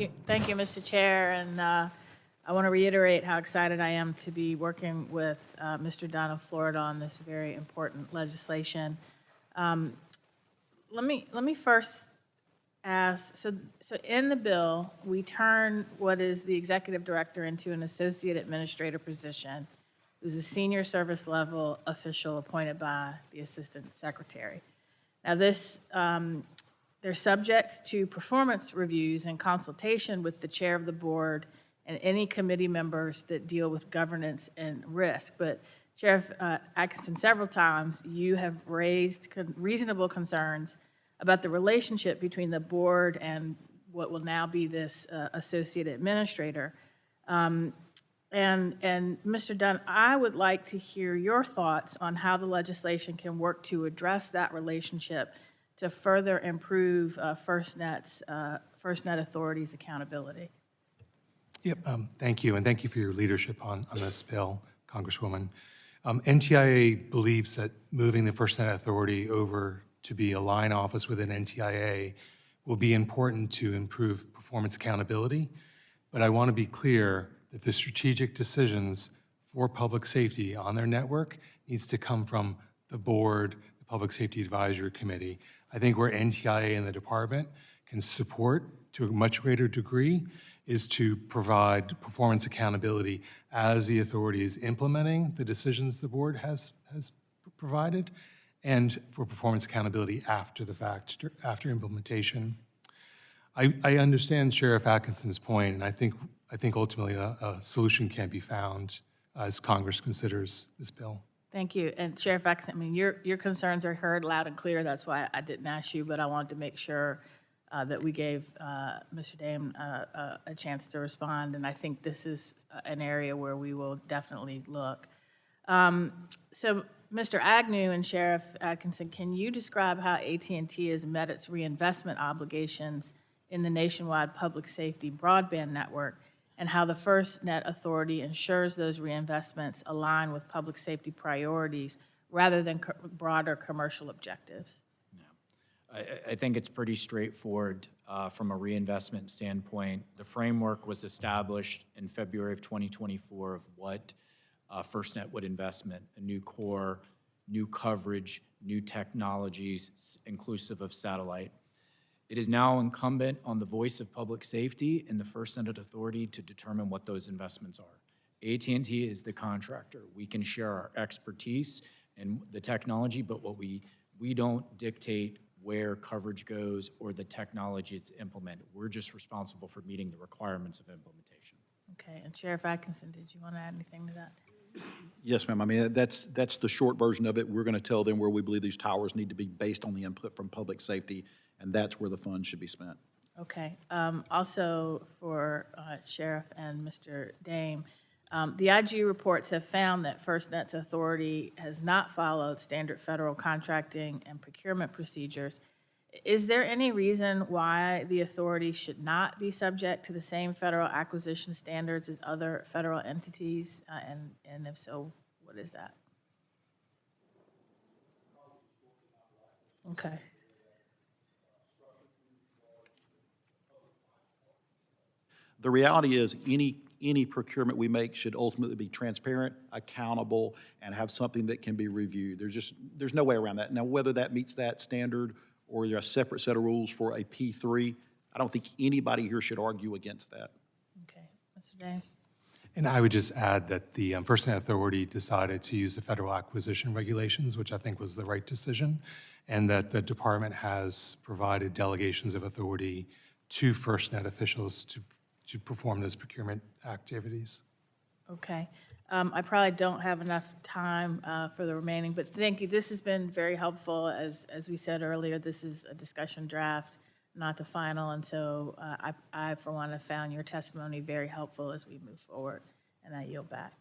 you, Mr. Chair, and I want to reiterate how excited I am to be working with Mr. Dunn of Florida on this very important legislation. Let me first ask, so in the bill, we turn what is the executive director into an associate administrator position, who's a senior service level official appointed by the assistant secretary. Now this, they're subject to performance reviews and consultation with the chair of the board and any committee members that deal with governance and risk. But Sheriff Atkinson, several times you have raised reasonable concerns about the relationship between the board and what will now be this associate administrator. And Mr. Dunn, I would like to hear your thoughts on how the legislation can work to address that relationship to further improve FirstNet Authority's accountability. Yep, thank you, and thank you for your leadership on this bill, Congresswoman. NTIA believes that moving the FirstNet Authority over to be a line office within NTIA will be important to improve performance accountability, but I want to be clear that the strategic decisions for public safety on their network needs to come from the board, the Public Safety Advisory Committee. I think where NTIA and the department can support to a much greater degree is to provide performance accountability as the authority is implementing the decisions the board has provided, and for performance accountability after the fact, after implementation. I understand Sheriff Atkinson's point, and I think ultimately a solution can be found as Congress considers this bill. Thank you. And Sheriff Atkinson, I mean, your concerns are heard loud and clear. That's why I didn't ask you, but I wanted to make sure that we gave Mr. Dame a chance to respond, and I think this is an area where we will definitely look. So, Mr. Agnew and Sheriff Atkinson, can you describe how AT&T has met its reinvestment obligations in the nationwide public safety broadband network, and how the FirstNet Authority ensures those reinvestments align with public safety priorities rather than broader commercial objectives? I think it's pretty straightforward from a reinvestment standpoint. The framework was established in February of 2024 of what FirstNet would investment, a new core, new coverage, new technologies, inclusive of satellite. It is now incumbent on the voice of public safety and the FirstNet Authority to determine what those investments are. AT&T is the contractor. We can share our expertise and the technology, but what we don't dictate where coverage goes or the technology it's implemented. We're just responsible for meeting the requirements of implementation. Okay, and Sheriff Atkinson, did you want to add anything to that? Yes, ma'am. I mean, that's the short version of it. We're going to tell them where we believe these towers need to be based on the input from public safety, and that's where the funds should be spent. Okay. Also for Sheriff and Mr. Dame, the IG reports have found that FirstNet's authority has not followed standard federal contracting and procurement procedures. Is there any reason why the authority should not be subject to the same federal acquisition standards as other federal entities? And if so, what is that? Okay. The reality is any procurement we make should ultimately be transparent, accountable, and have something that can be reviewed. There's no way around that. Now, whether that meets that standard or there are a separate set of rules for a P3, I don't think anybody here should argue against that. Okay. Mr. Dame? And I would just add that the FirstNet Authority decided to use the federal acquisition regulations, which I think was the right decision, and that the department has provided delegations of authority to FirstNet officials to perform those procurement activities. Okay. I probably don't have enough time for the remaining, but thank you. This has been very helpful. As we said earlier, this is a discussion draft, not the final, and so I for one, have found your testimony very helpful as we move forward, and I yield back.